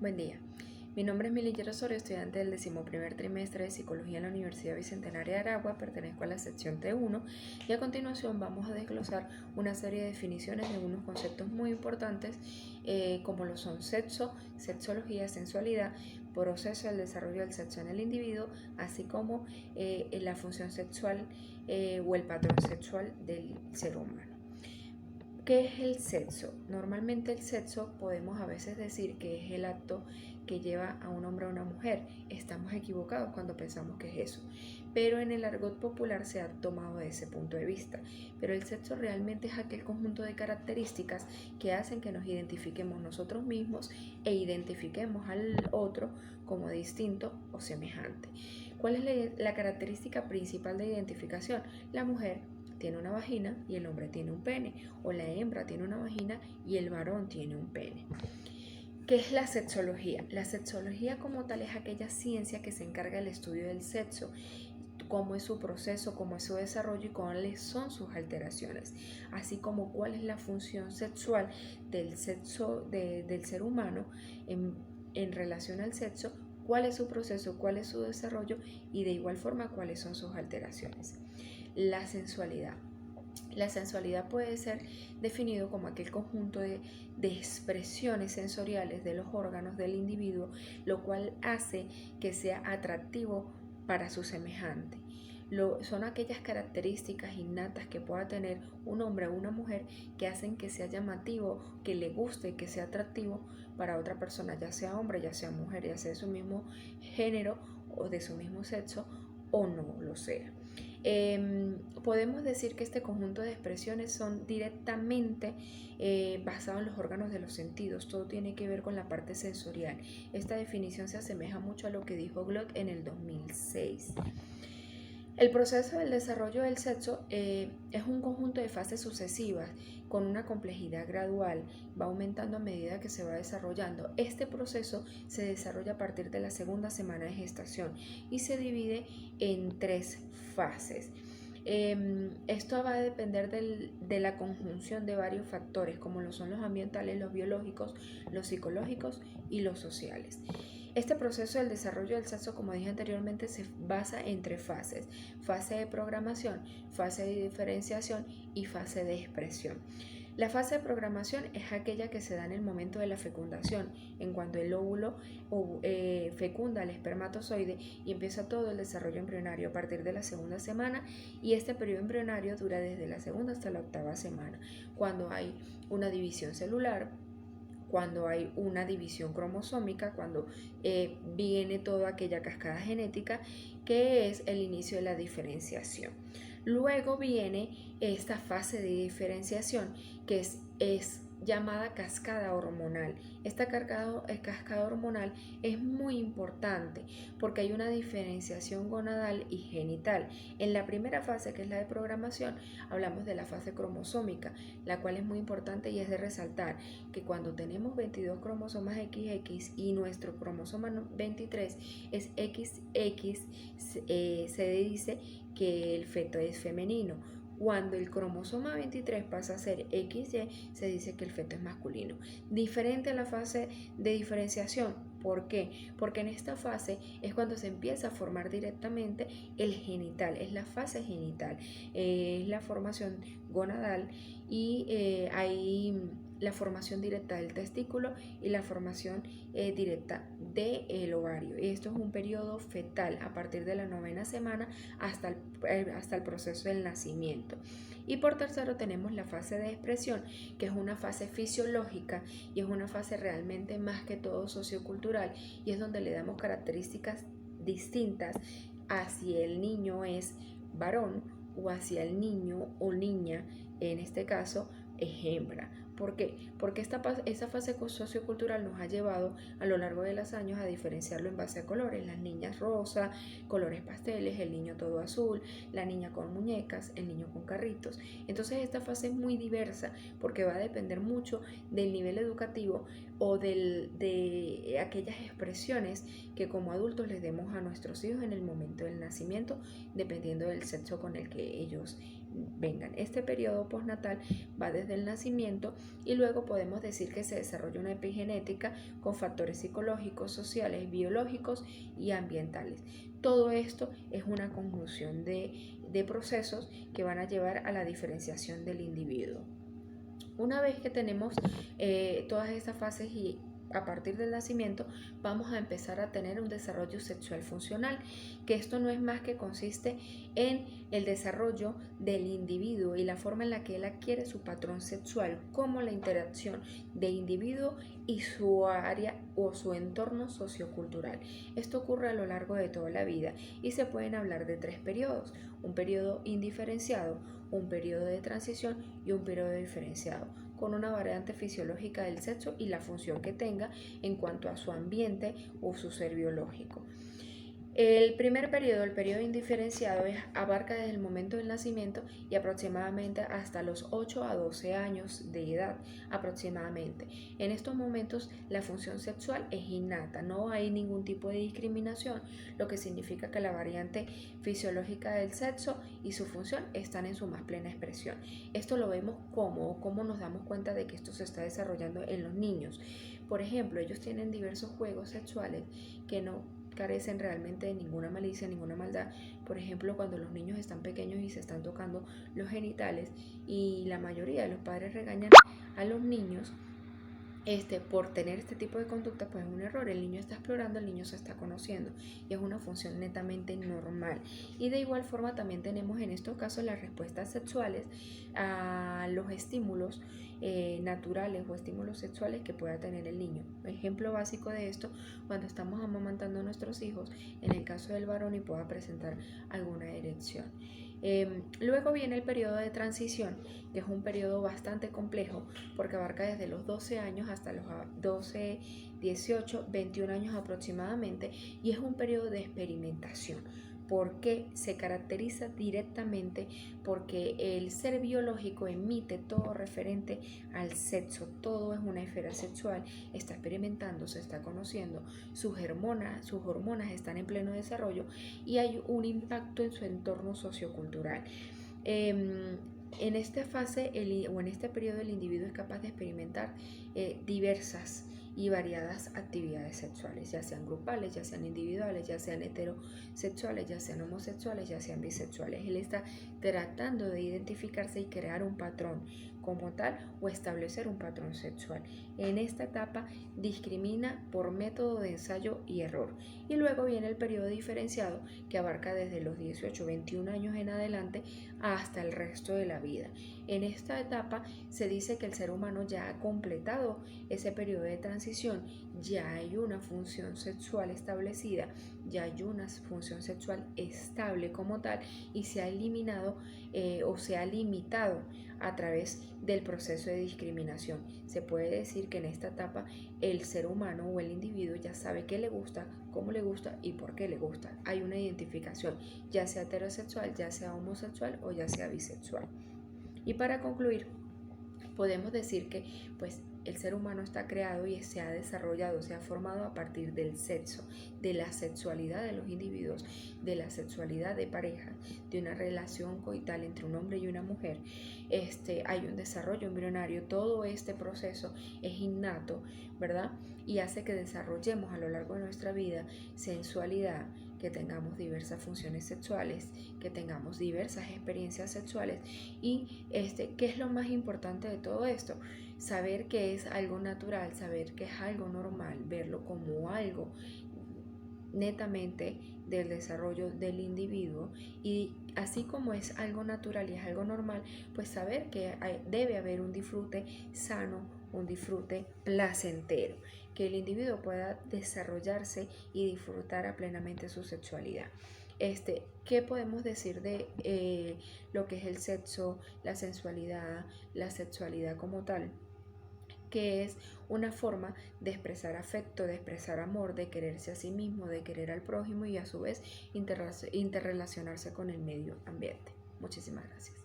Buen día. Mi nombre es Mililler Osorio, estudiante del 11º trimestre de Psicología en la Universidad Bicentenaria de Aragua, pertenezco a la sección T1 y a continuación vamos a desglosar una serie de definiciones de unos conceptos muy importantes como lo son sexo, sexología, sensualidad, proceso del desarrollo del sexo en el individuo, así como la función sexual o el patrón sexual del ser humano. ¿Qué es el sexo? Normalmente el sexo podemos a veces decir que es el acto que lleva a un hombre a una mujer. Estamos equivocados cuando pensamos que es eso, pero en el argot popular se ha tomado de ese punto de vista. Pero el sexo realmente es aquel conjunto de características que hacen que nos identifiquemos nosotros mismos e identifiquemos al otro como distinto o semejante. ¿Cuál es la característica principal de identificación? La mujer tiene una vagina y el hombre tiene un pene, o la hembra tiene una vagina y el varón tiene un pene. ¿Qué es la sexología? La sexología como tal es aquella ciencia que se encarga del estudio del sexo, cómo es su proceso, cómo es su desarrollo y cuáles son sus alteraciones, así como cuál es la función sexual del sexo del ser humano en relación al sexo, cuál es su proceso, cuál es su desarrollo y de igual forma cuáles son sus alteraciones. La sensualidad. La sensualidad puede ser definido como aquel conjunto de expresiones sensoriales de los órganos del individuo, lo cual hace que sea atractivo para su semejante. Son aquellas características innatas que pueda tener un hombre o una mujer que hacen que sea llamativo, que le guste, que sea atractivo para otra persona, ya sea hombre, ya sea mujer, ya sea de su mismo género o de su mismo sexo o no lo sea. Podemos decir que este conjunto de expresiones son directamente basados en los órganos de los sentidos. Todo tiene que ver con la parte sensorial. Esta definición se asemeja mucho a lo que dijo Glock en el 2006. El proceso del desarrollo del sexo es un conjunto de fases sucesivas con una complejidad gradual, va aumentando a medida que se va desarrollando. Este proceso se desarrolla a partir de la segunda semana de gestación y se divide en 3 fases. Esto va a depender de la conjunción de varios factores, como lo son los ambientales, los biológicos, los psicológicos y los sociales. Este proceso del desarrollo del sexo, como dije anteriormente, se basa en 3 fases: fase de programación, fase de diferenciación y fase de expresión. La fase de programación es aquella que se da en el momento de la fecundación, en cuando el óvulo fecunda el espermatozoide y empieza todo el desarrollo embrionario a partir de la segunda semana, y este periodo embrionario dura desde la segunda hasta la 8ª semana, cuando hay una división celular, cuando hay una división cromosómica, cuando viene toda aquella cascada genética que es el inicio de la diferenciación. Luego viene esta fase de diferenciación que es llamada cascada hormonal. Esta cascada hormonal es muy importante porque hay una diferenciación gonadal y genital. En la primera fase, que es la de programación, hablamos de la fase cromosómica, la cual es muy importante y es de resaltar que cuando tenemos 22 cromosomas XX y nuestro cromosoma 23 es XX, se dice que el feto es femenino. Cuando el cromosoma 23 pasa a ser XY, se dice que el feto es masculino. Diferente a la fase de diferenciación. ¿Por qué? Porque en esta fase es cuando se empieza a formar directamente el genital, es la fase genital, es la formación gonadal y hay la formación directa del testículo y la formación directa del ovario. Esto es un periodo fetal a partir de la 9ª semana hasta el proceso del nacimiento. Y por tercero tenemos la fase de expresión, que es una fase fisiológica y es una fase realmente más que todo sociocultural, y es donde le damos características distintas a si el niño es varón o hacia el niño o niña, en este caso es hembra. ¿Por qué? Porque esa fase sociocultural nos ha llevado a lo largo de los años a diferenciarlo en base a colores: las niñas rosa, colores pasteles, el niño todo azul, la niña con muñecas, el niño con carritos. Entonces esta fase es muy diversa porque va a depender mucho del nivel educativo o de aquellas expresiones que como adultos les demos a nuestros hijos en el momento del nacimiento, dependiendo del sexo con el que ellos vengan. Este periodo postnatal va desde el nacimiento y luego podemos decir que se desarrolla una epigenética con factores psicológicos, sociales, biológicos y ambientales. Todo esto es una conjunción de procesos que van a llevar a la diferenciación del individuo. Una vez que tenemos todas estas fases y a partir del nacimiento vamos a empezar a tener un desarrollo sexual funcional, que esto no es más que consiste en el desarrollo del individuo y la forma en la que él adquiere su patrón sexual, como la interacción de individuo y su área o su entorno sociocultural. Esto ocurre a lo largo de toda la vida y se pueden hablar de 3 periodos: un periodo indiferenciado, un periodo de transición y un periodo diferenciado, con una variante fisiológica del sexo y la función que tenga en cuanto a su ambiente o su ser biológico. El primer periodo, el periodo indiferenciado, abarca desde el momento del nacimiento y aproximadamente hasta los 8 a 12 años de edad aproximadamente. En estos momentos la función sexual es innata, no hay ningún tipo de discriminación, lo que significa que la variante fisiológica del sexo y su función están en su más plena expresión. Esto lo vemos cómo nos damos cuenta de que esto se está desarrollando en los niños. Por ejemplo, ellos tienen diversos juegos sexuales que no carecen realmente de ninguna malicia, ninguna maldad. Por ejemplo, cuando los niños están pequeños y se están tocando los genitales y la mayoría de los padres regañan a los niños por tener este tipo de conducta, pues es un error. El niño está explorando, el niño se está conociendo y es una función netamente normal. Y de igual forma también tenemos en estos casos las respuestas sexuales a los estímulos naturales o estímulos sexuales que pueda tener el niño. Ejemplo básico de esto, cuando estamos amamantando a nuestros hijos, en el caso del varón y pueda presentar alguna erección. Luego viene el periodo de transición, que es un periodo bastante complejo porque abarca desde los 12 años hasta los 12, 18, 21 años aproximadamente, y es un periodo de experimentación porque se caracteriza directamente porque el ser biológico emite todo referente al sexo, todo es una esfera sexual, está experimentando, se está conociendo, sus hormonas están en pleno desarrollo y hay un impacto en su entorno sociocultural. En esta fase o en este periodo el individuo es capaz de experimentar diversas y variadas actividades sexuales, ya sean grupales, ya sean individuales, ya sean heterosexuales, ya sean homosexuales, ya sean bisexuales. Él está tratando de identificarse y crear un patrón como tal o establecer un patrón sexual. En esta etapa discrimina por método de ensayo y error. Y luego viene el periodo diferenciado que abarca desde los 18, 21 años en adelante hasta el resto de la vida. En esta etapa se dice que el ser humano ya ha completado ese periodo de transición, ya hay una función sexual establecida, ya hay una función sexual estable como tal y se ha eliminado o se ha limitado a través del proceso de discriminación. Se puede decir que en esta etapa el ser humano o el individuo ya sabe qué le gusta, cómo le gusta y por qué le gusta. Hay una identificación, ya sea heterosexual, ya sea homosexual o ya sea bisexual. Y para concluir, podemos decir que pues el ser humano está creado y se ha desarrollado, se ha formado a partir del sexo, de la sexualidad de los individuos, de la sexualidad de pareja, de una relación coital entre un hombre y una mujer. Hay un desarrollo embrionario, todo este proceso es innato, ¿verdad? Y hace que desarrollemos a lo largo de nuestra vida sensualidad, que tengamos diversas funciones sexuales, que tengamos diversas experiencias sexuales y ¿qué es lo más importante de todo esto? Saber que es algo natural, saber que es algo normal, verlo como algo netamente del desarrollo del individuo y así como es algo natural y es algo normal, pues saber que debe haber un disfrute sano, un disfrute placentero, que el individuo pueda desarrollarse y disfrutar plenamente su sexualidad. ¿Qué podemos decir de lo que es el sexo, la sensualidad, la sexualidad como tal? Que es una forma de expresar afecto, de expresar amor, de quererse a sí mismo, de querer al prójimo y a su vez interrelacionarse con el medio ambiente. Muchísimas gracias.